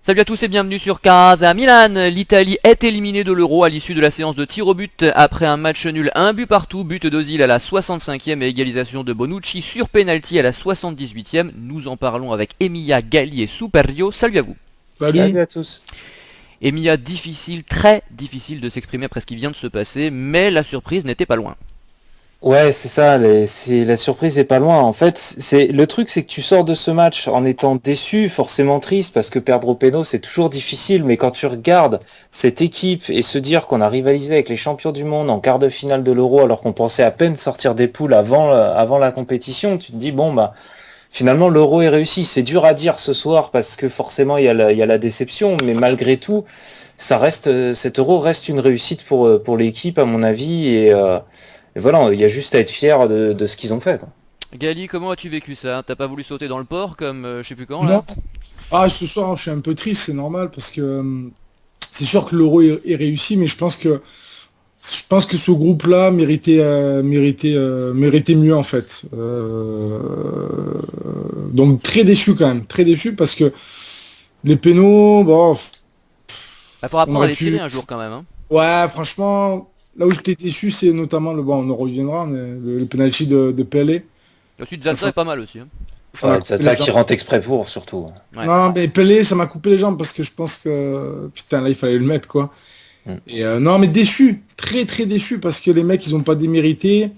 Salut à tous et bienvenue sur Casa Milan. L'Italie est éliminée de l'Euro à l'issue de la séance de tir au but après un match nul, un but partout, but d'Ozil à la 65e et égalisation de Bonucci sur penalty à la 78e. Nous en parlons avec Emilia Galli et Superio. Salut à vous. Salut Salut à tous. Emilia, difficile, très difficile de s'exprimer après ce qui vient de se passer, mais la surprise n'était pas loin. Ouais, c'est ça, la surprise est pas loin. En fait, le truc, c'est que tu sors de ce match en étant déçu, forcément triste, parce que perdre au péno, c'est toujours difficile, mais quand tu regardes cette équipe et se dire qu'on a rivalisé avec les champions du monde en quart de finale de l'Euro, alors qu'on pensait à peine sortir des poules avant la compétition, tu te dis, bon, bah, finalement, l'Euro est réussi. C'est dur à dire ce soir, parce que forcément, il y a la déception, mais malgré tout, cet Euro reste une réussite pour l'équipe, à mon avis, et voilà, il y a juste à être fier de ce qu'ils ont fait, quoi. Gali, comment as-tu vécu ça? T'as pas voulu sauter dans le port comme je sais plus quand là? Non. Ah, ce soir, je suis un peu triste, c'est normal, parce que c'est sûr que l'Euro est réussi, mais je pense que ce groupe-là méritait mieux, en fait. Donc, très déçu, quand même. Très déçu, parce que les pénaux, bon, Bah, faudra on apprendre à aurait les tirer pu... un jour quand même, hein. Ouais, franchement, là où j'étais déçu, c'est notamment bon, on en reviendra, mais le penalty de Pelé. Ensuite, Ça, Zaza est pas mal aussi, hein. ça m'a Ouais, c'est coupé les ça qui jambes. rentre exprès pour, surtout. Ouais. Non, mais Pelé, ça m'a coupé les jambes parce que je pense que putain là il fallait le mettre quoi. Mm. Et non mais déçu, très très déçu parce que les mecs ils ont pas démérité.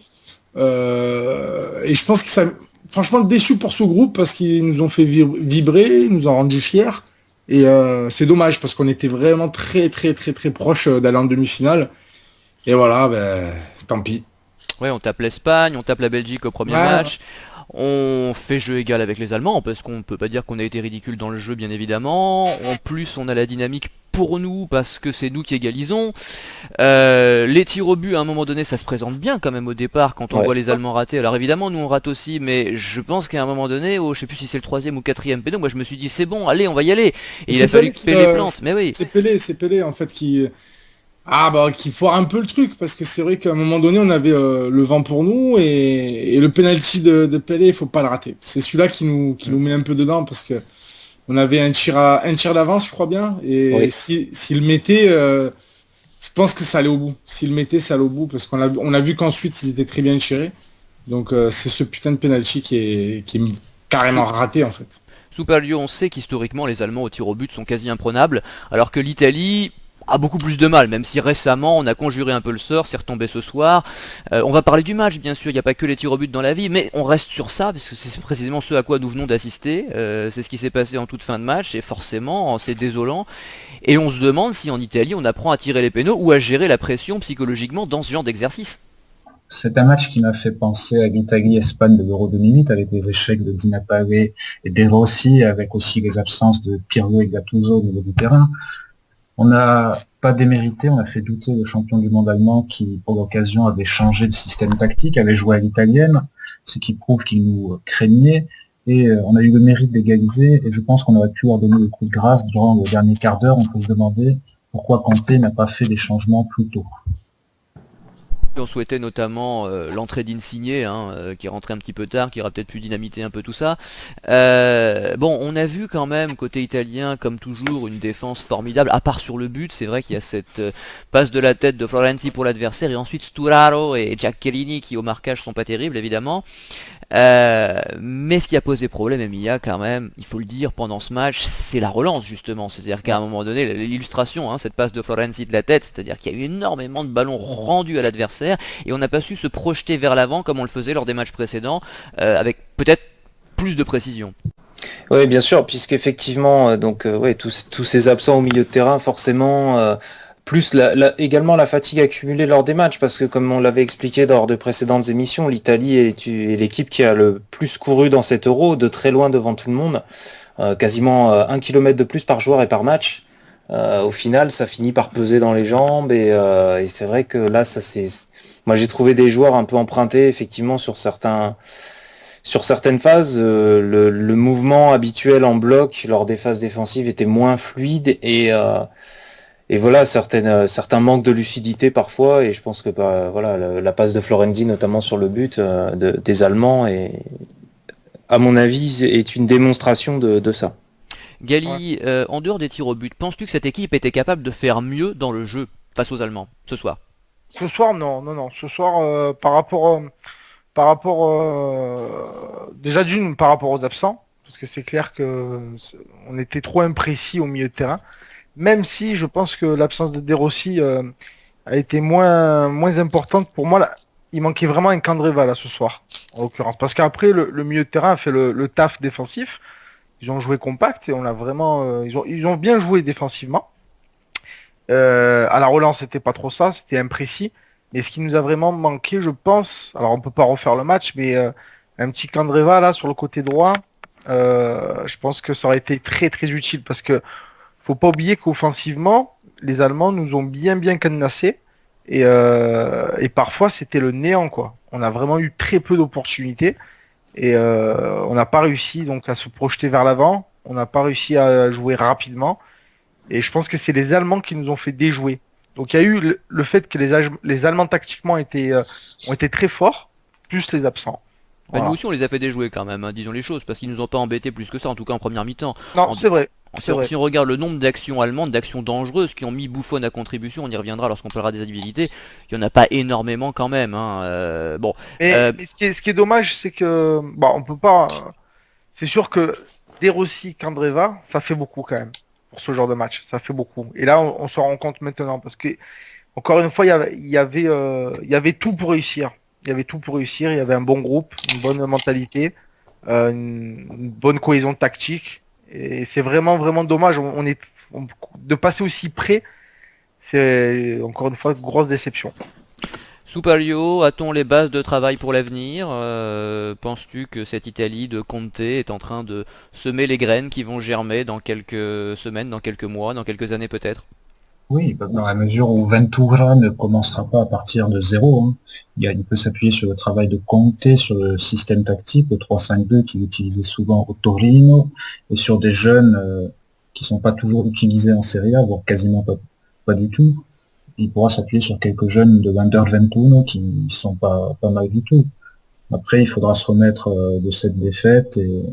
Et je pense que ça, franchement déçu pour ce groupe parce qu'ils nous ont fait vibrer, ils nous ont rendu fiers. Et c'est dommage parce qu'on était vraiment très très très très proche d'aller en demi-finale. Et voilà, ben tant pis. Ouais, on tape l'Espagne, on tape la Belgique au premier Ouais, match. On fait jeu égal avec les Allemands, parce qu'on peut pas dire qu'on a été ridicule dans le jeu, bien évidemment. En plus, on a la dynamique pour nous, parce que c'est nous qui égalisons. Les tirs au but, à un moment donné, ça se présente bien quand même au départ, quand on Ouais. voit les Allemands rater. Alors évidemment, nous on rate aussi, mais je pense qu'à un moment donné, je sais plus si c'est le troisième ou quatrième péno, moi je me suis dit c'est bon, allez, on va y aller. et Et il a c'est fallu Pelé qui, payer les plantes, mais oui. c'est Pelé en fait qui foire un peu le truc, parce que c'est vrai qu'à un moment donné, on avait le vent pour nous, et le penalty de Pelé, il faut pas le rater. C'est celui-là qui nous met un peu dedans, parce que on avait un tir d'avance, je crois bien, et Oui. s'il mettait, je pense que ça allait au bout. S'il mettait, ça allait au bout, parce qu'on a vu qu'ensuite, ils étaient très bien tirés. Donc c'est ce putain de penalty qui est carrément raté, en fait. Super Lyon, on sait qu'historiquement les Allemands au tir au but sont quasi imprenables, alors que l'Italie a beaucoup plus de mal, même si récemment on a conjuré un peu le sort, c'est retombé ce soir. On va parler du match bien sûr, il n'y a pas que les tirs au but dans la vie, mais on reste sur ça, parce que c'est précisément ce à quoi nous venons d'assister. C'est ce qui s'est passé en toute fin de match, et forcément c'est désolant. Et on se demande si en Italie on apprend à tirer les pénaux ou à gérer la pression psychologiquement dans ce genre d'exercice. C'est un match qui m'a fait penser à l'Italie-Espagne de l'Euro 2008 avec les échecs de Di Natale et De Rossi, avec aussi les absences de Pirlo et Gattuso au niveau du terrain. On n'a pas démérité, on a fait douter le champion du monde allemand qui, pour l'occasion, avait changé de système tactique, avait joué à l'italienne, ce qui prouve qu'il nous craignait. Et on a eu le mérite d'égaliser, et je pense qu'on aurait pu leur donner le coup de grâce durant le dernier quart d'heure. On peut se demander pourquoi Conte n'a pas fait des changements plus tôt. On souhaitait notamment l'entrée d'Insigne, hein, qui est rentré un petit peu tard, qui aura peut-être pu dynamiter un peu tout ça. Bon, on a vu quand même, côté italien, comme toujours, une défense formidable, à part sur le but. C'est vrai qu'il y a cette passe de la tête de Florenzi pour l'adversaire, et ensuite Sturaro et Giacchellini qui au marquage sont pas terribles, évidemment. Mais ce qui a posé problème, Emilia, quand même, il faut le dire, pendant ce match, c'est la relance, justement. C'est-à-dire qu'à un moment donné, l'illustration, hein, cette passe de Florenzi de la tête, c'est-à-dire qu'il y a eu énormément de ballons rendus à l'adversaire, et on n'a pas su se projeter vers l'avant comme on le faisait lors des matchs précédents, avec peut-être plus de précision. Oui, bien sûr, puisqu'effectivement, ouais, tous ces absents au milieu de terrain, forcément, plus également la fatigue accumulée lors des matchs, parce que comme on l'avait expliqué lors de précédentes émissions, l'Italie est l'équipe qui a le plus couru dans cet Euro, de très loin devant tout le monde, quasiment 1 kilomètre de plus par joueur et par match. Au final, ça finit par peser dans les jambes, et c'est vrai que là, moi j'ai trouvé des joueurs un peu empruntés, effectivement, sur certaines phases, le mouvement habituel en bloc lors des phases défensives était moins fluide, et voilà, certains manques de lucidité parfois, et je pense que bah, voilà, la passe de Florenzi notamment sur le but des Allemands, à mon avis, est une démonstration de ça. Gali, en dehors des tirs au but, penses-tu que cette équipe était capable de faire mieux dans le jeu face aux Allemands ce soir? Ce soir, non. Ce soir, déjà d'une par rapport aux absents, parce que c'est clair que on était trop imprécis au milieu de terrain. Même si je pense que l'absence de De Rossi a été moins importante pour moi. Là, il manquait vraiment un Candreva là ce soir, en l'occurrence, parce qu'après le milieu de terrain a fait le taf défensif. Ils ont joué compact et on a vraiment, ils ont bien joué défensivement. À la relance, c'était pas trop ça, c'était imprécis. Mais ce qui nous a vraiment manqué, je pense, alors on peut pas refaire le match, mais un petit Candreva là sur le côté droit, je pense que ça aurait été très très utile parce que faut pas oublier qu'offensivement, les Allemands nous ont bien cadenassés et parfois c'était le néant quoi. On a vraiment eu très peu d'opportunités et on n'a pas réussi donc à se projeter vers l'avant, on n'a pas réussi à jouer rapidement. Et je pense que c'est les Allemands qui nous ont fait déjouer. Donc il y a eu le fait que les Allemands tactiquement ont été très forts, plus les absents. Bah, Voilà. nous aussi on les a fait déjouer quand même, hein, disons les choses, parce qu'ils nous ont pas embêtés plus que ça, en tout cas en première mi-temps. Non, En- c'est vrai. Si on, vrai. si on regarde le nombre d'actions allemandes, d'actions dangereuses qui ont mis Buffon à contribution, on y reviendra lorsqu'on parlera des individualités, il n'y en a pas énormément quand même. Hein. Bon, Mais ce qui est dommage, c'est que bon, on peut pas. C'est sûr que De Rossi, Candreva, ça fait beaucoup quand même pour ce genre de match. Ça fait beaucoup. Et là, on s'en rend compte maintenant parce que encore une fois, il y avait tout pour réussir. Il y avait tout pour réussir. Il y avait un bon groupe, une bonne mentalité, une bonne cohésion tactique. Et c'est vraiment dommage. De passer aussi près, c'est encore une fois une grosse déception. Soupaglio, a-t-on les bases de travail pour l'avenir? Penses-tu que cette Italie de Conte est en train de semer les graines qui vont germer dans quelques semaines, dans quelques mois, dans quelques années peut-être? Oui, dans la mesure où Ventura ne commencera pas à partir de zéro, hein. Il peut s'appuyer sur le travail de Conte, sur le système tactique, le 3-5-2 qu'il utilisait souvent au Torino, et sur des jeunes qui sont pas toujours utilisés en Serie A, voire quasiment pas du tout. Il pourra s'appuyer sur quelques jeunes de l'Under 21 qui sont pas mal du tout. Après, il faudra se remettre de cette défaite et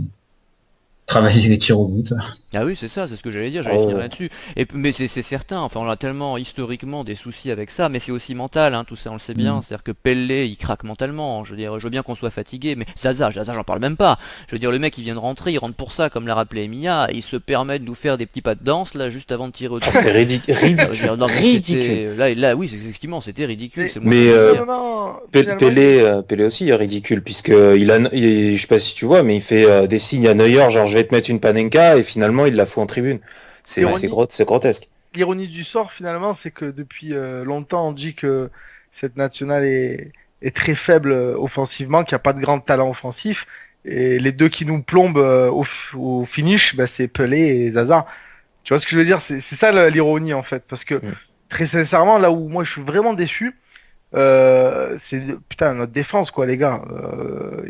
travailler les tirs au but. Ah oui, c'est ça, c'est ce que j'allais dire, j'allais finir là-dessus. Mais c'est certain, enfin on a tellement historiquement des soucis avec ça, mais c'est aussi mental, hein, tout ça on le sait bien, c'est-à-dire que Pelle, il craque mentalement, je veux dire, je veux bien qu'on soit fatigué, mais Zaza, j'en parle même pas. Je veux dire, le mec il vient de rentrer, il rentre pour ça, comme l'a rappelé Emilia, il se permet de nous faire des petits pas de danse, là, juste avant de tirer au C'était ridicule. Non, mais Ridicule. là, oui, effectivement, c'était ridicule. c'est moi Mais, qui veux dire. Pelé aussi est ridicule puisque je sais pas si tu vois, mais il fait des signes à Neuer, genre je vais te mettre une panenka et finalement il la fout en tribune. C'est grotesque. L'ironie du sort, finalement, c'est que depuis longtemps, on dit que cette nationale est très faible offensivement, qu'il n'y a pas de grand talent offensif. Et les deux qui nous plombent au finish, bah, c'est Pelé et Zaza. Tu vois ce que je veux dire? C'est ça l'ironie, en fait. Parce que, très sincèrement, là où moi je suis vraiment déçu, c'est putain notre défense, quoi, les gars.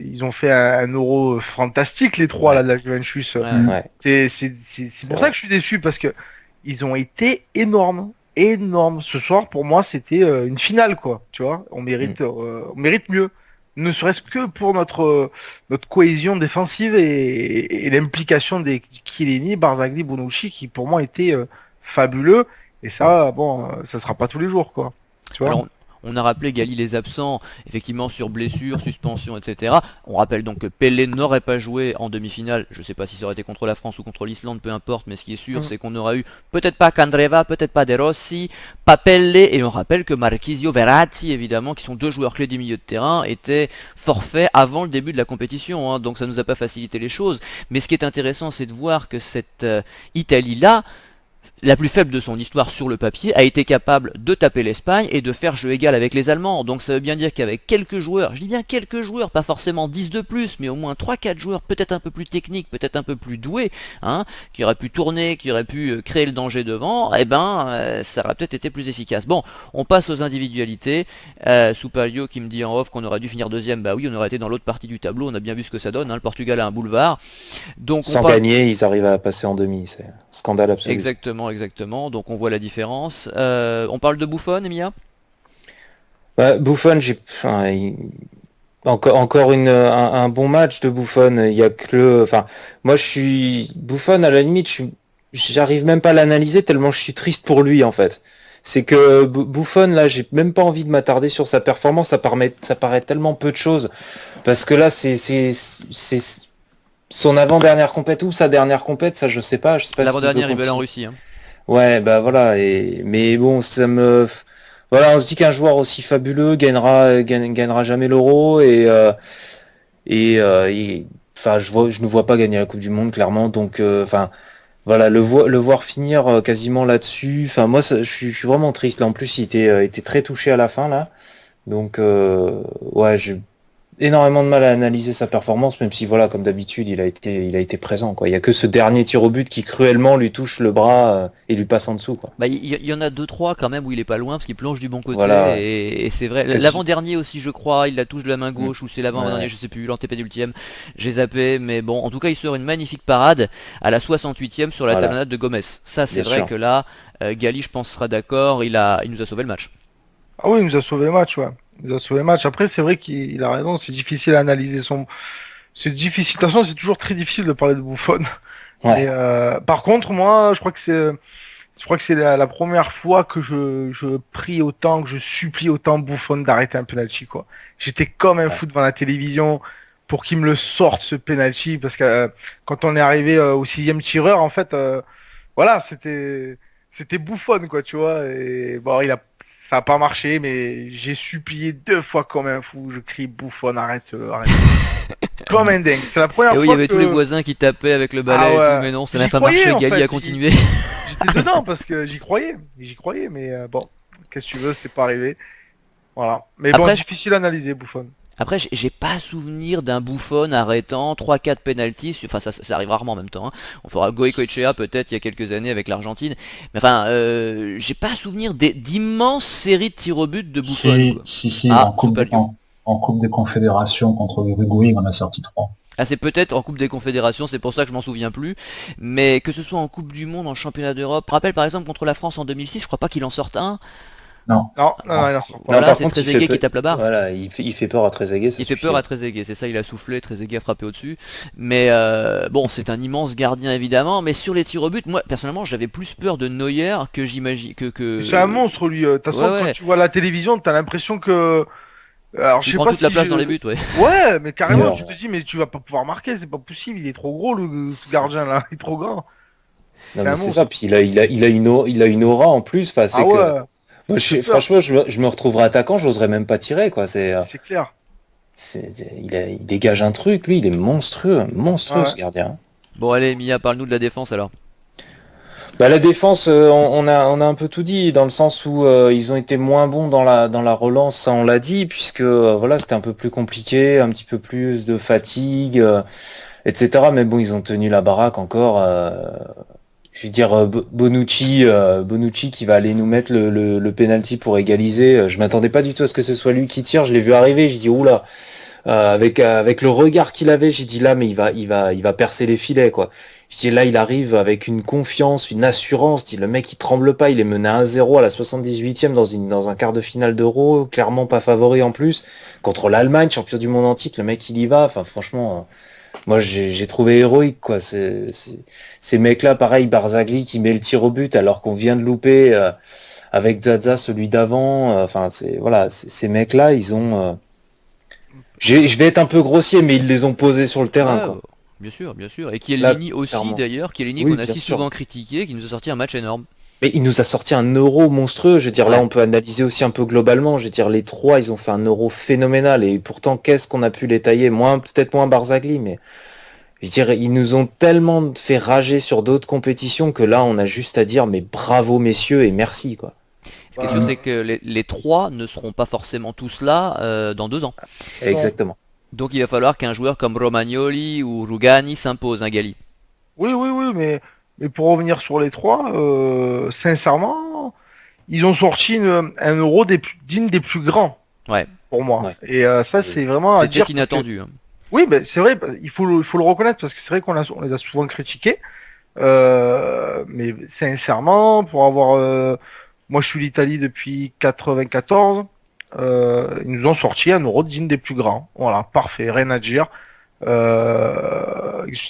Ils ont fait un euro fantastique, les trois, là, de la Juventus. Ouais. C'est pour ça que je suis déçu, parce que ils ont été énormes. Ce soir, pour moi, c'était une finale, quoi. Tu vois, on mérite mieux. Ne serait-ce que pour notre cohésion défensive et l'implication des Chiellini, Barzagli, Bonucci, qui pour moi étaient fabuleux. Et ça, bon, ça sera pas tous les jours, quoi. Tu vois. Alors, on a rappelé Gali les absents, effectivement sur blessure, suspension, etc. On rappelle donc que Pelé n'aurait pas joué en demi-finale. Je ne sais pas si ça aurait été contre la France ou contre l'Islande, peu importe, mais ce qui est sûr, c'est qu'on aura eu peut-être pas Candreva, peut-être pas De Rossi, pas Pelé, et on rappelle que Marchisio, Verratti, évidemment, qui sont deux joueurs clés du milieu de terrain, étaient forfaits avant le début de la compétition, hein, donc ça nous a pas facilité les choses. Mais ce qui est intéressant, c'est de voir que cette Italie-là, la plus faible de son histoire sur le papier, a été capable de taper l'Espagne et de faire jeu égal avec les Allemands. Donc ça veut bien dire qu'avec quelques joueurs, je dis bien quelques joueurs, pas forcément 10 de plus, mais au moins 3-4 joueurs peut-être un peu plus techniques, peut-être un peu plus doués, hein, qui auraient pu tourner, qui auraient pu créer le danger devant, ça aurait peut-être été plus efficace. Bon, on passe aux individualités. Soupaglio qui me dit en off qu'on aurait dû finir deuxième, bah oui, on aurait été dans l'autre partie du tableau, on a bien vu ce que ça donne, hein, le Portugal a un boulevard. Donc, Sans gagner, ils arrivent à passer en demi, c'est un scandale absolu. Exactement, donc on voit la différence. On parle de Buffon, Emilia? Buffon, Encore un bon match de Buffon. Il y a que enfin, moi Buffon à la limite, j'arrive même pas à l'analyser tellement je suis triste pour lui en fait. C'est que Buffon là, j'ai même pas envie de m'attarder sur sa performance. Ça paraît tellement peu de choses parce que là, c'est son avant-dernière compète ou sa dernière compète, ça je sais pas. Je sais pas s'il veut L'avant-dernière, il va aller en continuer. Russie, hein. Ouais, bah voilà. Mais bon, voilà, on se dit qu'un joueur aussi fabuleux gagnera jamais l'Euro enfin, je ne vois pas gagner la Coupe du Monde clairement. Donc, enfin, voilà, le voir finir quasiment là-dessus. Enfin, moi, je suis vraiment triste. Là, en plus, il était très touché à la fin là. Donc, ouais, j'ai énormément de mal à analyser sa performance, même si voilà, comme d'habitude, il a été présent, quoi. Il y a que ce dernier tir au but qui cruellement lui touche le bras et lui passe en dessous, quoi. Bah, il y en a deux trois quand même où il est pas loin parce qu'il plonge du bon côté Voilà. Ouais. et c'est vrai. Quasi- L'avant-dernier aussi je crois, il la touche de la main Mm. gauche ou c'est l'avant-dernier, Ouais. je sais plus, l'antépénultième, j'ai zappé, mais bon, en tout cas il sort une magnifique parade à la 68e sur la Voilà, talonnade de Gomez. Ça c'est bien vrai sûr. que là, Gali je pense sera d'accord, il nous a sauvé le match. Ah oui, il nous a sauvé le match, ouais. Il nous a sauvé le match. Après, c'est vrai qu'il a raison, c'est difficile à analyser son. C'est difficile. De toute façon, c'est toujours très difficile de parler de Buffon. Mais Ouais. par contre, moi, je crois que c'est la première fois que je prie autant, que je supplie autant Buffon d'arrêter un penalty, quoi. J'étais comme un Ouais. fou devant la télévision pour qu'il me le sorte ce penalty, parce que quand on est arrivé au sixième tireur, en fait, voilà, c'était Buffon, quoi, tu vois. Et bon, ça a pas marché, mais j'ai supplié 2 fois comme un fou. Je crie Buffon, arrête, arrête. Comme un dingue. C'est la Et première oui, il y fois avait tous les que voisins qui tapaient avec le ah balai et tout, ouais, mais non, ça n'a j'y pas croyais marché, en Gali fait. a continué. J'étais dedans parce que j'y croyais, mais bon, qu'est-ce que tu veux, c'est pas arrivé. Voilà. Mais bon, Après, difficile à analyser, Buffon. Après, j'ai pas souvenir d'un Buffon arrêtant 3-4 pénaltys, enfin ça arrive rarement en même temps, hein. On fera Goicoechea peut-être il y a quelques années avec l'Argentine, mais enfin, j'ai pas souvenir d'immenses séries de tirs au but de Buffon, Si, quoi. si, si, Ah, Soupalio. En Coupe des Confédérations contre l'Uruguay, on a sorti 3. Ah, c'est peut-être en Coupe des Confédérations, c'est pour ça que je m'en souviens plus, mais que ce soit en Coupe du Monde, en Championnat d'Europe, je me rappelle par exemple contre la France en 2006, je crois pas qu'il en sorte un. Non, Non, non, non, non. il en sort pas. Non, Voilà, par c'est contre, Trezeguet qui tape la barre. Voilà, il fait peur à Trezeguet, ça Il fait suffit. peur à Trezeguet, c'est ça, il a soufflé, Trezeguet a frappé au-dessus. Mais bon, c'est un immense gardien évidemment, mais sur les tirs au but, moi personnellement j'avais plus peur de Neuer que j'imagine C'est un monstre, lui. De toute façon, Ouais, quand ouais, tu vois la télévision, t'as l'impression que. Alors, je il sais prend pas toute la si place dans les buts, ouais. Ouais, mais carrément, tu Neuer, te dis, mais tu vas pas pouvoir marquer, c'est pas possible, il est trop gros, ce gardien là, il est trop grand. non C'est mais un c'est ça, monstre. puis il a une aura en plus, enfin Ah c'est que ouais, moi ça fait peur, franchement je me retrouverais attaquant, j'oserais même pas tirer quoi, c'est clair. il dégage un truc, lui, il est monstrueux Ouais. ce gardien. Bon allez, Mia, parle-nous de la défense alors. Bah la défense, on a un peu tout dit dans le sens où ils ont été moins bons dans la relance, ça on l'a dit, puisque voilà, c'était un peu plus compliqué, un petit peu plus de fatigue, etc. Mais bon, ils ont tenu la baraque encore. Je veux dire, Bonucci qui va aller nous mettre le penalty pour égaliser. Je m'attendais pas du tout à ce que ce soit lui qui tire. Je l'ai vu arriver, j'ai dit oula. Avec le regard qu'il avait, j'ai dit là, mais il va percer les filets quoi. Je dis là, il arrive avec une confiance, une assurance. Je dis le mec, il tremble pas. Il est mené à 1-0 à la 78e dans un quart de finale d'Euro, clairement pas favori en plus contre l'Allemagne, champion du monde en titre. Le mec, il y va. Enfin, franchement. Moi, j'ai trouvé héroïque, quoi. Ces mecs-là, pareil, Barzagli qui met le tir au but alors qu'on vient de louper avec Zaza, celui d'avant. Enfin, voilà, ces mecs-là, ils ont. Je vais être un peu grossier, mais ils les ont posés sur le terrain, Ouais, quoi. bah, bien sûr, bien sûr. Et Là, Chiellini aussi clairement. d'ailleurs, Chiellini Oui, qu'on a bien si sûr. souvent critiqué, qui nous a sorti un match énorme. Mais il nous a sorti un euro monstrueux. Je veux dire, là, Ouais. on peut analyser aussi un peu globalement. Je veux dire, les trois, ils ont fait un euro phénoménal. Et pourtant, qu'est-ce qu'on a pu les tailler? Peut-être moins Barzagli, mais je veux dire, ils nous ont tellement fait rager sur d'autres compétitions que là, on a juste à dire, mais bravo messieurs et merci, quoi. Ce qui est sûr, Bah, c'est que les trois ne seront pas forcément tous là dans 2 ans. non. Exactement. Donc il va falloir qu'un joueur comme Romagnoli ou Rugani s'impose, un Gali. Oui, oui, oui, mais pour revenir sur les trois, sincèrement, ils ont sorti un euro digne des plus grands, Ouais, pour moi. Ouais. Et ça, c'est vraiment à c'était dire. Parce que- inattendu, hein. Oui, ben, c'est vrai, il faut le reconnaître, parce que c'est vrai on les a souvent critiqués. Mais sincèrement, pour avoir... moi, je suis l'Italie depuis 94. ils nous ont sorti un Euro digne des plus grands. Voilà, parfait, rien à dire.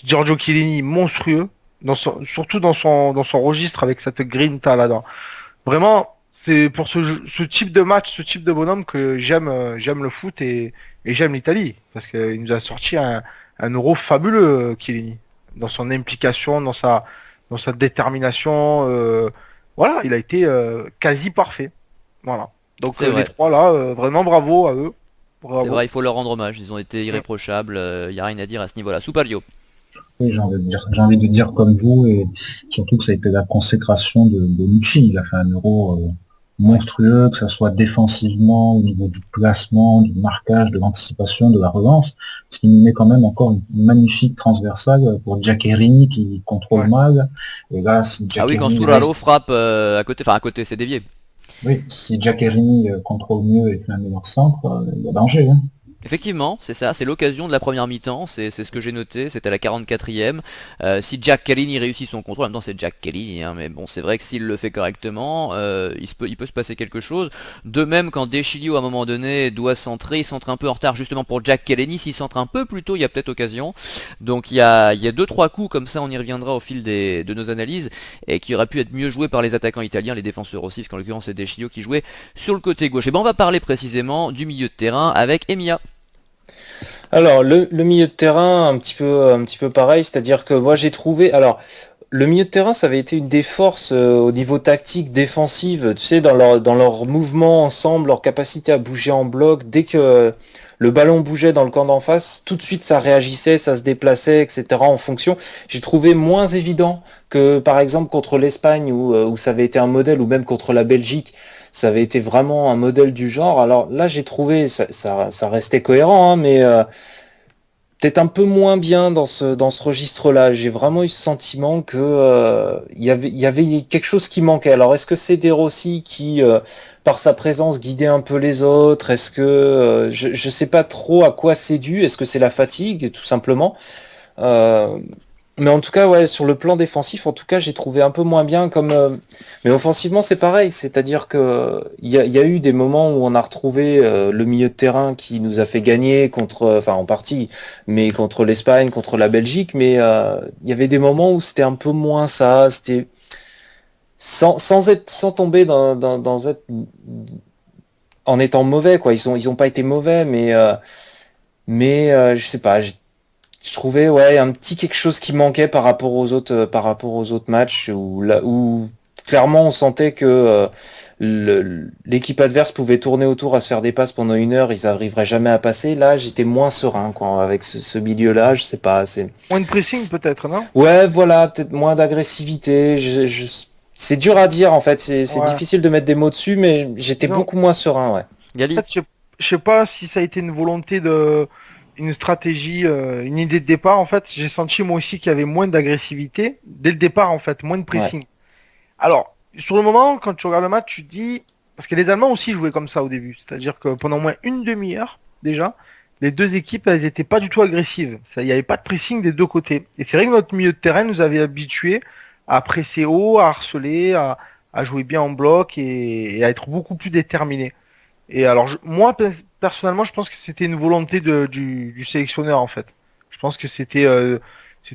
Giorgio Chiellini, monstrueux, surtout dans son registre avec cette grinta là-dedans. Vraiment, c'est pour ce type de match, ce type de bonhomme que j'aime le foot et j'aime l'Italie. Parce qu'il nous a sorti un Euro fabuleux, Chiellini. Dans son implication, dans sa détermination. Voilà, il a été quasi parfait. Voilà. Donc les trois là, vraiment bravo à eux. Bravo. C'est vrai, il faut leur rendre hommage, ils ont été irréprochables, il n'y a rien à dire à ce niveau-là. Superio. Oui, j'ai envie de dire comme vous, et surtout que ça a été la consécration de Bonucci. Il a fait un Euro monstrueux, que ça soit défensivement, au niveau du placement, du marquage, de l'anticipation, de la relance, ce qui nous met quand même encore une magnifique transversale pour Giaccherini qui contrôle mal. Et là, si oui, quand Sturaro frappe à côté, c'est dévié. Oui, si Giaccherini contrôle mieux et fait un meilleur centre, il y a danger. Hein. Effectivement, c'est ça, c'est l'occasion de la première mi-temps, c'est ce que j'ai noté, c'était à la 44e. Si Giaccherini réussit son contrôle, en même temps c'est Giaccherini, hein, mais bon, c'est vrai que s'il le fait correctement, il peut se passer quelque chose. De même, quand De Sciglio à un moment donné doit centrer, il centre un peu en retard justement pour Giaccherini, s'il centre un peu plus tôt, il y a peut-être occasion. Donc il y a 2-3 coups comme ça, on y reviendra au fil de nos analyses, et qui auraient pu être mieux joués par les attaquants italiens, les défenseurs aussi, parce qu'en l'occurrence c'est De Sciglio qui jouait sur le côté gauche. Et ben on va parler précisément du milieu de terrain avec Emiya. Alors le milieu de terrain un petit peu pareil, c'est-à-dire que moi j'ai trouvé, alors le milieu de terrain ça avait été une des forces au niveau tactique défensive, tu sais, dans leur mouvement ensemble, leur capacité à bouger en bloc, dès que le ballon bougeait dans le camp d'en face, tout de suite ça réagissait, ça se déplaçait, etc. en fonction. J'ai trouvé moins évident que par exemple contre l'Espagne où ça avait été un modèle, ou même contre la Belgique, ça avait été vraiment un modèle du genre. Alors là j'ai trouvé, ça restait cohérent, hein, mais peut-être un peu moins bien dans ce registre-là. J'ai vraiment eu ce sentiment que il y avait quelque chose qui manquait. Alors est-ce que c'est De Rossi qui par sa présence guidait un peu les autres? Est-ce que je sais pas trop à quoi c'est dû? Est-ce que c'est la fatigue tout simplement? Mais en tout cas, ouais, sur le plan défensif, en tout cas, j'ai trouvé un peu moins bien mais offensivement, c'est pareil. C'est-à-dire que il y a eu des moments où on a retrouvé le milieu de terrain qui nous a fait gagner en partie, mais contre l'Espagne, contre la Belgique. Mais il y avait des moments où c'était un peu moins ça. C'était sans tomber dans être en étant mauvais, quoi. Ils ont pas été mauvais, mais je sais pas. Je trouvais un petit quelque chose qui manquait par rapport aux autres matchs où clairement on sentait que l'équipe adverse pouvait tourner autour à se faire des passes pendant 1 heure, ils n'arriveraient jamais à passer. Là j'étais moins serein quoi, avec ce milieu-là, je sais pas. Moins de pressing peut-être, non? Ouais, voilà, peut-être moins d'agressivité. C'est dur à dire en fait, c'est difficile de mettre des mots dessus, mais j'étais beaucoup moins serein, ouais. Gali. En fait, je sais pas si ça a été une volonté une stratégie, une idée de départ. En fait, j'ai senti moi aussi qu'il y avait moins d'agressivité dès le départ, en fait, moins de pressing. Ouais. Alors, sur le moment, quand tu regardes le match, tu te dis, parce que les Allemands aussi jouaient comme ça au début, c'est-à-dire que pendant au moins une demi-heure déjà, les deux équipes, elles étaient pas du tout agressives. Il n'y avait pas de pressing des deux côtés. Et c'est vrai que notre milieu de terrain nous avait habitués à presser haut, à harceler, à jouer bien en bloc et à être beaucoup plus déterminés. Et alors, moi, personnellement, je pense que c'était une volonté du sélectionneur, en fait. Je pense que c'était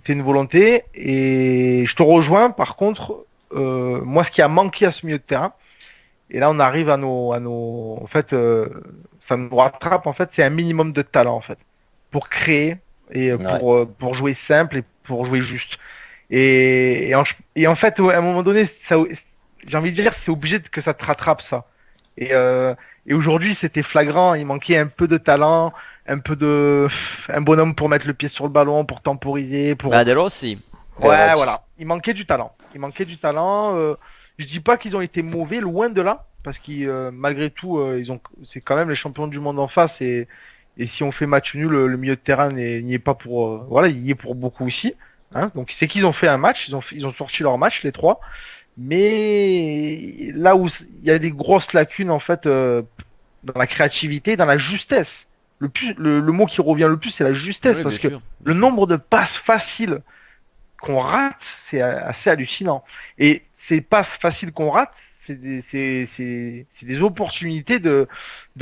une volonté. Et je te rejoins, par contre, moi, ce qui a manqué à ce milieu de terrain, et là, on arrive à nos en fait, ça nous rattrape, en fait, c'est un minimum de talent, en fait, pour créer et pour jouer simple et pour jouer juste. Et en fait, à un moment donné, j'ai envie de dire, c'est obligé que ça te rattrape, ça. Et aujourd'hui, c'était flagrant. Il manquait un peu de talent, un bonhomme pour mettre le pied sur le ballon, pour temporiser, pour. De Rossi. Ouais, voilà. Il manquait du talent. Je dis pas qu'ils ont été mauvais, loin de là, parce que malgré tout, c'est quand même les champions du monde en face. Et si on fait match nul, le milieu de terrain n'y est pas pour. Il y est pour beaucoup aussi. Hein. Donc c'est qu'ils ont fait un match. Ils ont sorti leur match, les trois. Mais là où il y a des grosses lacunes en fait dans la créativité, dans la justesse. Le mot qui revient le plus, c'est la justesse, parce que le nombre de passes faciles qu'on rate, c'est assez hallucinant. Et ces passes faciles qu'on rate, c'est des opportunités de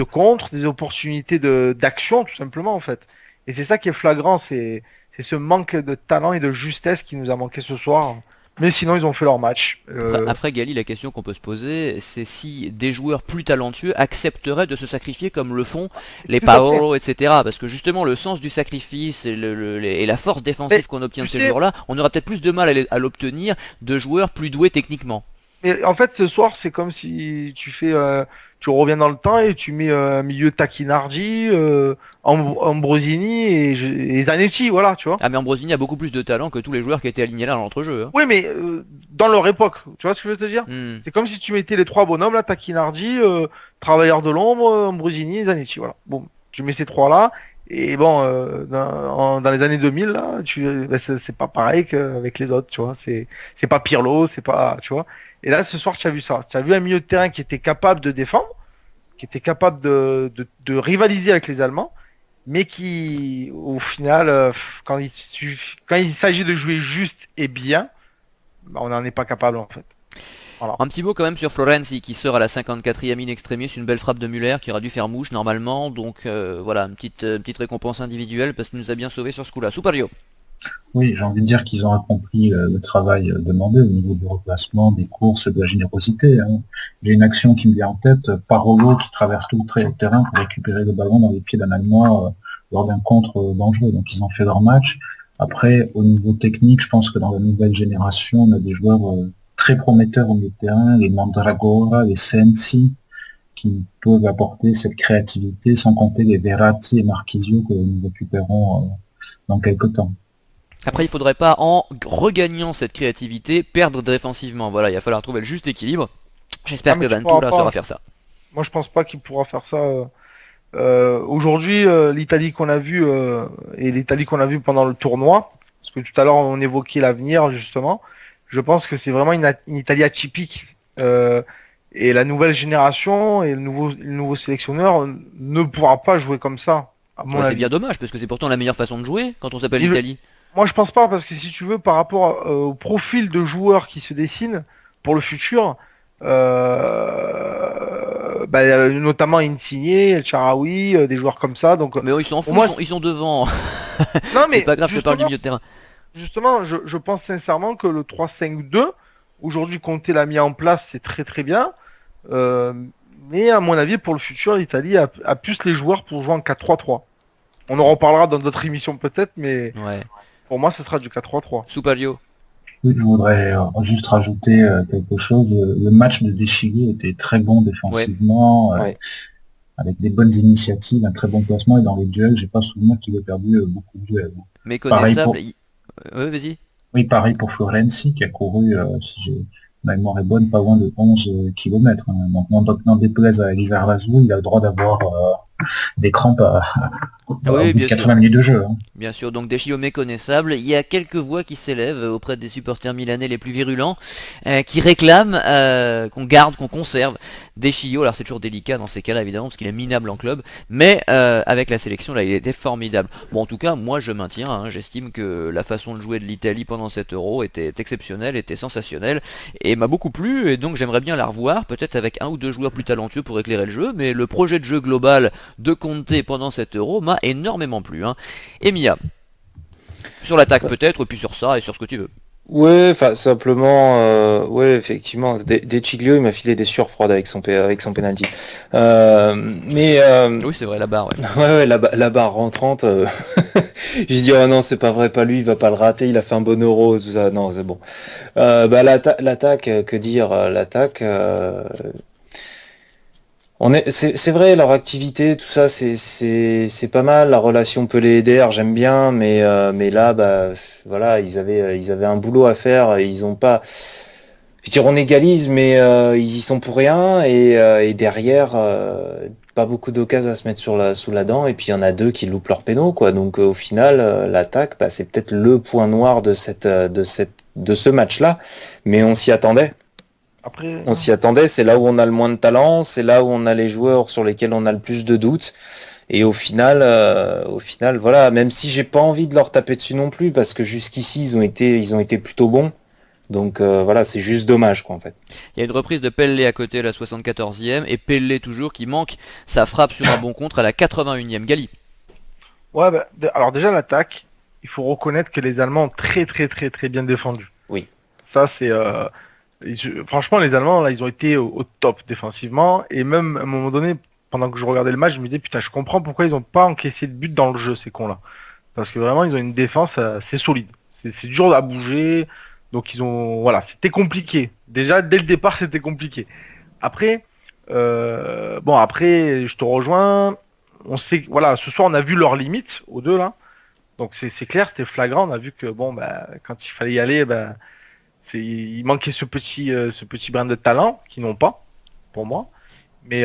contre, des opportunités d'action tout simplement en fait. Et c'est ça qui est flagrant, c'est ce manque de talent et de justesse qui nous a manqué ce soir. Mais sinon, ils ont fait leur match. Après Gali, la question qu'on peut se poser, c'est si des joueurs plus talentueux accepteraient de se sacrifier comme le font les Tout à fait. Paolo, etc. Parce que justement, le sens du sacrifice et la force défensive Mais qu'on obtient de tu ces sais- joueurs-là, on aura peut-être plus de mal à l'obtenir de joueurs plus doués techniquement. Mais en fait, ce soir, c'est comme si tu reviens dans le temps et tu mets un milieu Tacchinardi, Ambrosini et Zanetti, voilà, tu vois. Ah mais Ambrosini a beaucoup plus de talent que tous les joueurs qui étaient alignés là dans l'entrejeu. Hein. Oui, mais dans leur époque, tu vois ce que je veux te dire? Hmm. C'est comme si tu mettais les trois bonhommes là, Tacchinardi, Travailleur de l'ombre, Ambrosini et Zanetti, voilà. Bon, tu mets ces trois-là. Et bon, dans les années 2000, là, c'est pas pareil qu'avec les autres, tu vois. C'est pas Pirlo, c'est pas, tu vois. Et là, ce soir, tu as vu ça. Tu as vu un milieu de terrain qui était capable de défendre, qui était capable de rivaliser avec les Allemands, mais qui, au final, quand il s'agit de jouer juste et bien, bah, on n'en est pas capable, en fait. Voilà. Un petit mot quand même sur Florenzi qui sort à la 54e in extremis, une belle frappe de Müller qui aurait dû faire mouche normalement, donc voilà, une petite récompense individuelle parce qu'il nous a bien sauvé sur ce coup-là. Superio. Oui, j'ai envie de dire qu'ils ont accompli le travail demandé au niveau du replacement, des courses, de la générosité. Hein. J'ai une action qui me vient en tête, Parolo qui traverse tout le terrain pour récupérer le ballon dans les pieds d'un Allemand lors d'un contre dangereux. Donc ils ont fait leur match. Après, au niveau technique, je pense que dans la nouvelle génération, on a des joueurs très prometteurs au milieu de terrain, les Mandragora, les Sensi, qui peuvent apporter cette créativité, sans compter les Verratti et Marchisio que nous récupérons dans quelques temps. Après il faudrait pas en regagnant cette créativité perdre défensivement, voilà, il va falloir trouver le juste équilibre. J'espère Ah, mais que tu Ventura pourras pas. saura faire ça. Moi, je pense pas qu'il pourra faire ça. Aujourd'hui, l'Italie qu'on a vue et l'Italie qu'on a vue pendant le tournoi, parce que tout à l'heure on évoquait l'avenir justement, je pense que c'est vraiment une Italie atypique. Et la nouvelle génération et le nouveau sélectionneur ne pourra pas jouer comme ça, à mon Ouais, c'est avis. bien dommage parce que c'est pourtant la meilleure façon de jouer quand on s'appelle Il- l'Italie. Moi, je pense pas parce que si tu veux, par rapport au profil de joueurs qui se dessinent pour le futur, notamment Insigne, El Shaarawy, des joueurs comme ça. Donc, Mais oh, ils s'en pour foutent, moi, ils sont devant. non, C'est mais pas grave, je te parle du justement, milieu de terrain. justement, je pense sincèrement que le 3-5-2, aujourd'hui, Conte l'a mis en place, c'est très très bien. Euh, mais à mon avis, pour le futur, l'Italie a plus les joueurs pour jouer en 4-3-3. On en reparlera dans d'autres émissions peut-être, mais Ouais. pour moi, ce sera du 4-3-3. Superio. Oui, je voudrais juste rajouter quelque chose. Le match de Deschilly était très bon défensivement, Ouais. avec des bonnes initiatives, un très bon placement, et dans les duels, j'ai pas souvenir qu'il ait perdu beaucoup de duels. Méconnaissable. pour- Ouais, vas-y. Oui, pareil pour Florenzi, qui a couru, si ma mémoire est bonne, pas loin de 11 km. Donc, n'en déplaise à Elisa Razou, il a le droit d'avoir des crampes au Oui, bout de bien 80 sûr. minutes de jeu. Hein. Bien sûr, donc des chiots méconnaissables. Il y a quelques voix qui s'élèvent auprès des supporters milanais les plus virulents, qui réclament qu'on garde, qu'on conserve des chiots. Alors c'est toujours délicat dans ces cas-là évidemment, parce qu'il est minable en club, mais avec la sélection là, il était formidable. Bon, en tout cas, moi je maintiens, hein, j'estime que la façon de jouer de l'Italie pendant cet Euro était exceptionnelle, était sensationnelle, et m'a beaucoup plu, et donc j'aimerais bien la revoir, peut-être avec un ou deux joueurs plus talentueux pour éclairer le jeu, mais le projet de jeu global de Conte pendant cet Euro m'a énormément plu. Hein. Et Mia, sur l'attaque peut-être, et puis sur ça, et sur ce que tu veux. Ouais, enfin simplement, ouais, effectivement, des Chiglio, il m'a filé des sueurs froides avec son penalty. Oui, c'est vrai, la barre, ouais. Ouais, la barre rentrante, je dis oh non, c'est pas vrai, pas lui, il va pas le rater, il a fait un bon Euro, tout ça, non, c'est bon. L'attaque, que dire, l'attaque. C'est vrai, leur activité, tout ça, c'est pas mal. La relation Pelé-Eder, j'aime bien, mais là, bah, voilà, ils avaient un boulot à faire. Et ils ont pas, je veux dire, on égalise, mais ils y sont pour rien. Et derrière, pas beaucoup d'occasions à se mettre sous la dent. Et puis il y en a deux qui loupent leur péno, quoi. Donc au final, l'attaque, bah, c'est peut-être le point noir de ce match-là. Mais on s'y attendait. Après, On s'y attendait, c'est là où on a le moins de talent, c'est là où on a les joueurs sur lesquels on a le plus de doutes. Et au final, voilà, même si j'ai pas envie de leur taper dessus non plus, parce que jusqu'ici ils ont été plutôt bons. Donc voilà, c'est juste dommage quoi en fait. Il y a une reprise de Pellé à côté, la 74e, et Pellé toujours qui manque sa frappe sur un bon contre à la 81e. Gali. Ouais, bah, alors déjà l'attaque, il faut reconnaître que les Allemands ont très très très très bien défendu. Oui. Ça c'est franchement les Allemands là ils ont été au top défensivement et même à un moment donné pendant que je regardais le match je me disais putain je comprends pourquoi ils ont pas encaissé de but dans le jeu ces cons là parce que vraiment ils ont une défense assez solide. C'est dur à bouger donc ils ont voilà c'était compliqué déjà dès le départ c'était compliqué. Après bon après je te rejoins on sait voilà ce soir on a vu leurs limites aux deux là. Donc c'est clair, c'était flagrant. On a vu que bon, bah, quand il fallait y aller, bah, il manquait ce petit brin de talent qu'ils n'ont pas, pour moi. Mais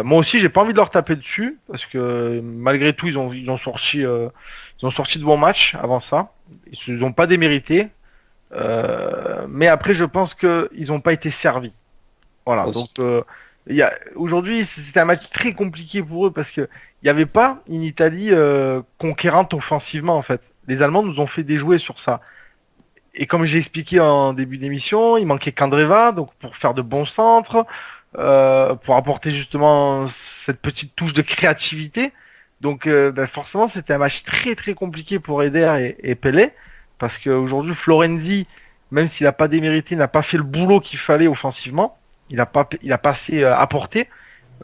moi aussi, j'ai pas envie de leur taper dessus parce que malgré tout, ils ont sorti de bons matchs avant ça. Ils n'ont pas démérité. Mais après, je pense qu'ils n'ont pas été servis. Voilà. Aussi. Donc aujourd'hui, c'était un match très compliqué pour eux parce que il n'y avait pas une Italie conquérante offensivement en fait. Les Allemands nous ont fait déjouer sur ça. Et comme j'ai expliqué en début d'émission, il manquait Candreva donc pour faire de bons centres, pour apporter justement cette petite touche de créativité. Donc forcément, c'était un match très très compliqué pour Eder et Pelé parce qu'aujourd'hui Florenzi, même s'il n'a pas démérité, n'a pas fait le boulot qu'il fallait offensivement. Il a pas assez apporté.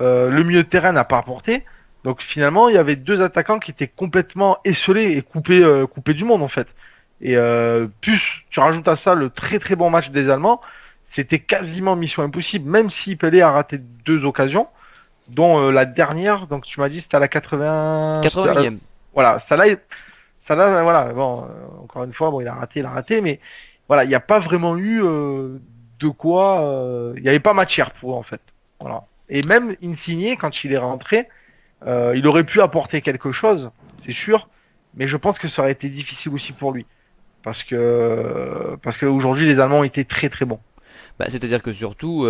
Le milieu de terrain n'a pas apporté. Donc finalement, il y avait deux attaquants qui étaient complètement esselés et coupés du monde en fait. Et plus tu rajoutes à ça le très très bon match des Allemands, c'était quasiment mission impossible, même si Pelé a raté deux occasions, dont la dernière, donc tu m'as dit c'était à la 80e. Voilà, voilà, bon, encore une fois, bon, il a raté, mais voilà, il n'y a pas vraiment eu de quoi, il n'y avait pas matière pour eux en fait. Voilà. Et même Insigne, quand il est rentré, il aurait pu apporter quelque chose, c'est sûr, mais je pense que ça aurait été difficile aussi pour lui. Parce que aujourd'hui les Allemands étaient très très bons. Bah, c'est-à-dire que surtout,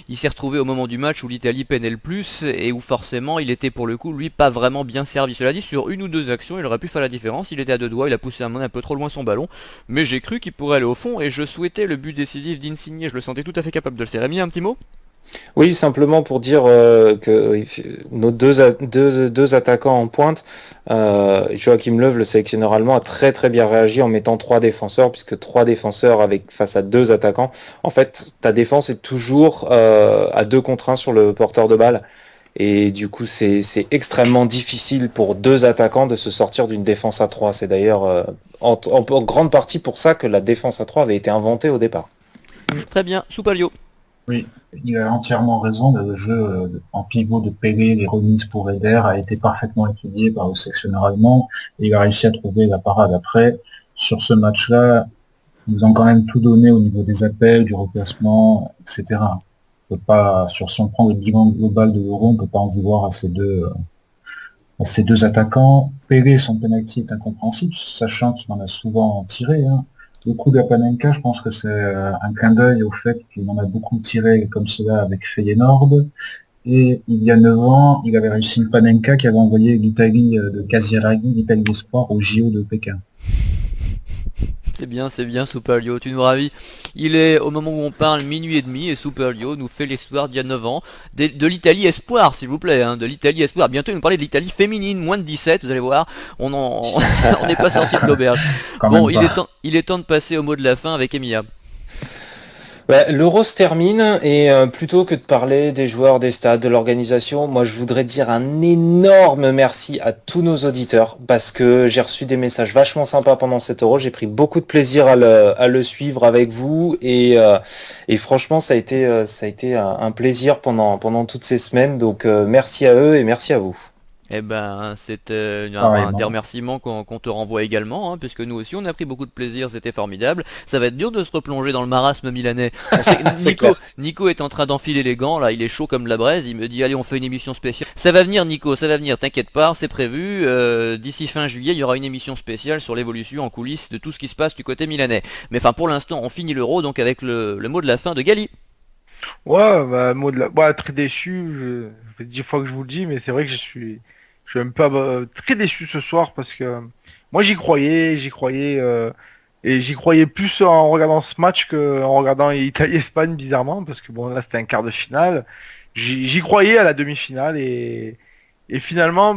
il s'est retrouvé au moment du match où l'Italie peinait le plus et où forcément il était pour le coup lui pas vraiment bien servi. Cela dit, sur une ou deux actions, il aurait pu faire la différence. Il était à deux doigts, il a poussé un peu trop loin son ballon, mais j'ai cru qu'il pourrait aller au fond et je souhaitais le but décisif d'Insigne. Je le sentais tout à fait capable de le faire. Rémi, un petit mot? Oui, simplement pour dire que nos deux attaquants en pointe, Joachim Löw, le sélectionneur allemand, a très très bien réagi en mettant trois défenseurs, puisque trois défenseurs face à deux attaquants. En fait, ta défense est toujours à 2 contre 1 sur le porteur de balle. Et du coup, c'est extrêmement difficile pour deux attaquants de se sortir d'une défense à 3. C'est d'ailleurs en grande partie pour ça que la défense à 3 avait été inventée au départ. Très bien, Soupalio. Oui, il a entièrement raison. Le jeu en pivot de Pelé, les remises pour Eder a été parfaitement étudié par le sélectionneur allemand et il a réussi à trouver la parade après. Sur ce match-là, ils ont quand même tout donné au niveau des appels, du replacement, etc. On peut pas, si on prend le bilan global de l'Euro, on peut pas en vouloir à ces deux attaquants. Pelé, son penalty est incompréhensible, sachant qu'il en a souvent tiré, hein. Le coup d'Apanenka, je pense que c'est un clin d'œil au fait qu'il en a beaucoup tiré comme cela avec Feyenoord. Et il y a 9 ans, il avait réussi une Panenka qui avait envoyé l'Italie de Casiraghi, l'Italie d'espoir, au JO de Pékin. C'est bien, Soupalio, tu nous ravis. Il est, au moment où on parle, minuit et demi, et Soupalio nous fait l'histoire d'il y a 9 ans, de l'Italie Espoir, s'il vous plaît, hein, de l'Italie Espoir. Bientôt, il nous parlait de l'Italie féminine, moins de 17, vous allez voir, on n'est pas sorti de l'auberge. Bon, il est temps de passer au mot de la fin avec Emilia. Bah, l'Euro se termine et plutôt que de parler des joueurs, des stades, de l'organisation, moi je voudrais dire un énorme merci à tous nos auditeurs parce que j'ai reçu des messages vachement sympas pendant cet Euro. J'ai pris beaucoup de plaisir à le suivre avec vous et franchement ça a été un plaisir pendant toutes ces semaines. Donc merci à eux et merci à vous. Eh ben, c'est des remerciements qu'on te renvoie également, hein, puisque nous aussi on a pris beaucoup de plaisir, c'était formidable. Ça va être dur de se replonger dans le marasme milanais. On sait que Nico est en train d'enfiler les gants, là, il est chaud comme de la braise, il me dit allez on fait une émission spéciale. Ça va venir Nico, ça va venir, t'inquiète pas, c'est prévu. D'ici fin juillet, il y aura une émission spéciale sur l'évolution en coulisses de tout ce qui se passe du côté milanais. Mais enfin pour l'instant, on finit l'Euro donc avec le mot de la fin de Gali. Ouais, bah, très déçu. Ça fait 10 fois que je vous le dis, mais c'est vrai que je suis un peu très déçu ce soir parce que moi j'y croyais. Et j'y croyais plus en regardant ce match qu'en regardant Italie-Espagne, bizarrement, parce que bon, là, c'était un quart de finale. J'y croyais à la demi-finale et finalement,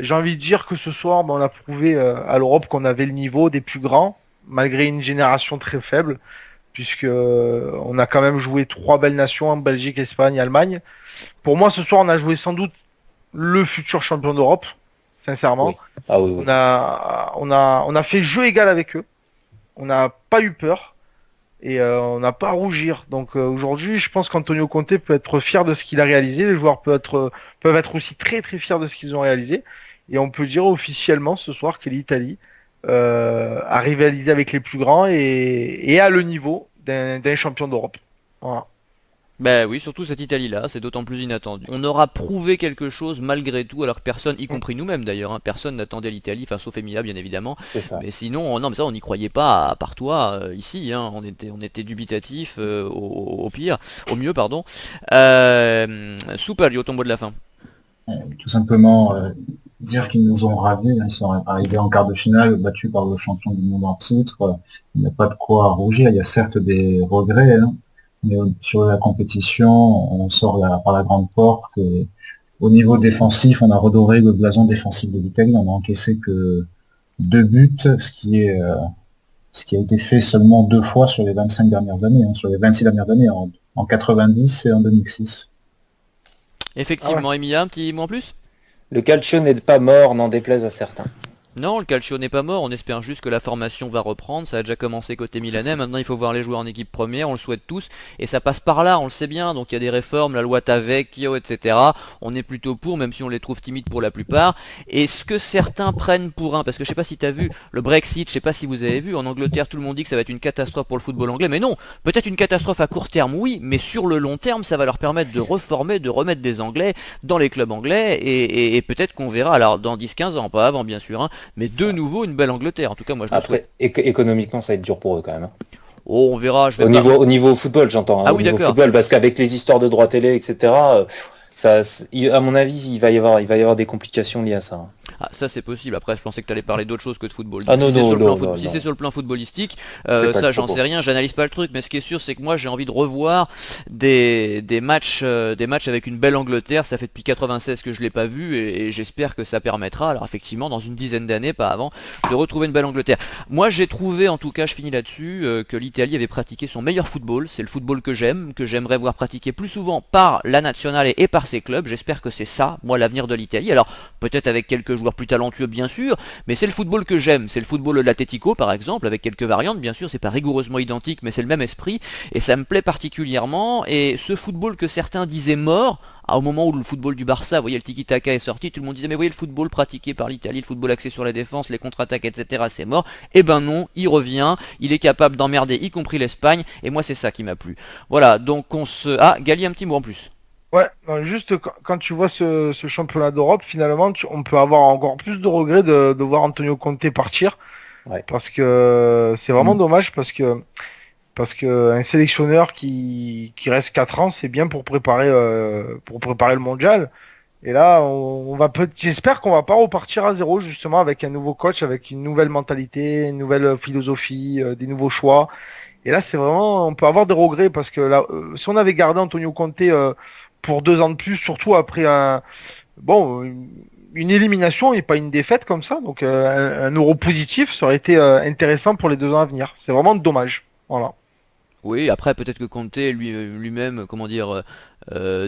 j'ai envie de dire que ce soir, on a prouvé à l'Europe qu'on avait le niveau des plus grands, malgré une génération très faible, puisque on a quand même joué 3 belles nations, Belgique, Espagne, Allemagne. Pour moi, ce soir, on a joué sans doute le futur champion d'Europe, sincèrement. Oui. Ah oui, oui. On a fait jeu égal avec eux. On n'a pas eu peur et on n'a pas à rougir. Donc aujourd'hui, je pense qu'Antonio Conte peut être fier de ce qu'il a réalisé. Les joueurs peuvent être aussi très très fiers de ce qu'ils ont réalisé. Et on peut dire officiellement ce soir que l'Italie a rivalisé avec les plus grands et a le niveau d'un champion d'Europe. Voilà. Ben oui, surtout cette Italie-là, c'est d'autant plus inattendu. On aura prouvé quelque chose malgré tout, alors que personne, y compris nous-mêmes d'ailleurs, hein, personne n'attendait l'Italie, enfin sauf Emilia bien évidemment. C'est ça. Mais sinon, non mais ça on n'y croyait pas, à part toi, ici, hein, on était dubitatif au pire, au mieux pardon. Super, au tombeau de la fin. Tout simplement dire qu'ils nous ont ravis, hein, ils sont arrivés en quart de finale, battus par le champion du monde en titre, il n'y a pas de quoi rougir, il y a certes des regrets, hein, mais sur la compétition, on sort par la grande porte, et au niveau défensif, on a redoré le blason défensif de l'Italie, on a encaissé que 2 buts, ce qui a été fait seulement 2 fois sur les 25 dernières années, hein, sur les 26 dernières années, en 90 et en 2006. Effectivement, Emilia, un petit mot en plus ? Le calcio n'est pas mort, n'en déplaise à certains. Non, le calcio n'est pas mort, on espère juste que la formation va reprendre, ça a déjà commencé côté milanais, maintenant il faut voir les joueurs en équipe première, on le souhaite tous, et ça passe par là, on le sait bien, donc il y a des réformes, la loi Tavecchio, etc. On est plutôt pour, même si on les trouve timides pour la plupart, et ce que certains prennent pour parce que je sais pas si tu as vu le Brexit, je sais pas si vous avez vu, en Angleterre tout le monde dit que ça va être une catastrophe pour le football anglais, mais non, peut-être une catastrophe à court terme, oui, mais sur le long terme, ça va leur permettre de reformer, de remettre des Anglais dans les clubs anglais, et peut-être qu'on verra, alors dans 10-15 ans, pas avant bien sûr, hein, mais de nouveau une belle Angleterre, en tout cas moi je le souhaite. Après, économiquement ça va être dur pour eux quand même. Hein. Oh, on verra, je vais au niveau football j'entends, hein, ah au oui, niveau d'accord. football, parce qu'avec les histoires de droits télé, etc., à mon avis, il va y avoir des complications liées à ça. Hein. Ah, ça c'est possible, après je pensais que tu allais parler d'autre chose que de football. Ah non, si non, c'est sur le plan footballistique, ça j'en sais rien, j'analyse pas le truc, mais ce qui est sûr c'est que moi j'ai envie de revoir des matchs avec une belle Angleterre, ça fait depuis 96 que je l'ai pas vu, et j'espère que ça permettra, alors effectivement dans une dizaine d'années, pas avant, de retrouver une belle Angleterre. Moi j'ai trouvé, en tout cas je finis là-dessus, que l'Italie avait pratiqué son meilleur football, c'est le football que j'aimerais voir pratiquer plus souvent par la nationale et par ses clubs, j'espère que c'est ça, moi l'avenir de l'Italie, alors peut-être avec quelques joueurs plus talentueux bien sûr, mais c'est le football que j'aime, c'est le football de l'Atlético par exemple, avec quelques variantes bien sûr, c'est pas rigoureusement identique mais c'est le même esprit, et ça me plaît particulièrement, et ce football que certains disaient mort, au moment où le football du Barça, vous voyez le tiki-taka est sorti, tout le monde disait mais voyez le football pratiqué par l'Italie, le football axé sur la défense, les contre-attaques etc, c'est mort, et ben non, il revient, il est capable d'emmerder y compris l'Espagne, et moi c'est ça qui m'a plu. Voilà, donc Gali, un petit mot en plus. Ouais, non, juste quand tu vois ce championnat d'Europe, finalement, on peut avoir encore plus de regrets de voir Antonio Conte partir. Ouais. Parce que c'est vraiment dommage parce que un sélectionneur qui reste 4 ans, c'est bien pour préparer le mondial. Et là, j'espère qu'on va pas repartir à zéro justement avec un nouveau coach, avec une nouvelle mentalité, une nouvelle philosophie, des nouveaux choix. Et là, c'est vraiment, on peut avoir des regrets parce que là, si on avait gardé Antonio Conte pour 2 ans de plus, surtout après une élimination et pas une défaite comme ça, donc un euro positif, ça aurait été intéressant pour les 2 ans à venir. C'est vraiment dommage. Voilà. Oui, après peut-être que Conte lui-même, comment dire,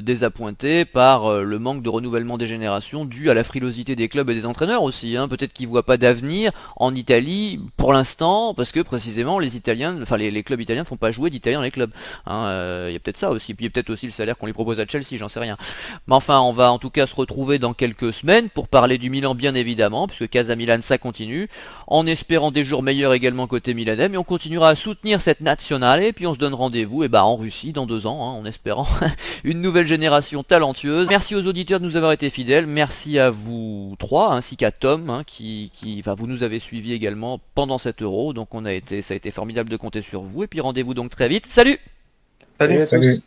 désappointé par le manque de renouvellement des générations dû à la frilosité des clubs et des entraîneurs aussi, hein. Peut-être qu'ils voient pas d'avenir en Italie pour l'instant parce que précisément les Italiens, enfin les clubs italiens ne font pas jouer d'Italiens dans les clubs, hein. Il y a peut-être ça aussi, puis il y a peut-être aussi le salaire qu'on lui propose à Chelsea, j'en sais rien. Mais enfin, on va en tout cas se retrouver dans quelques semaines pour parler du Milan bien évidemment, puisque Casa Milan ça continue, en espérant des jours meilleurs également côté milanais, mais on continuera à soutenir cette nationale et puis on se donne rendez-vous en Russie dans 2 ans, hein, en espérant une nouvelle génération talentueuse. Merci aux auditeurs de nous avoir été fidèles, merci à vous 3 ainsi qu'à Tom, hein, vous nous avez suivis également pendant cet euro, donc ça a été formidable de compter sur vous, et puis rendez-vous donc très vite, salut. Salut à tous.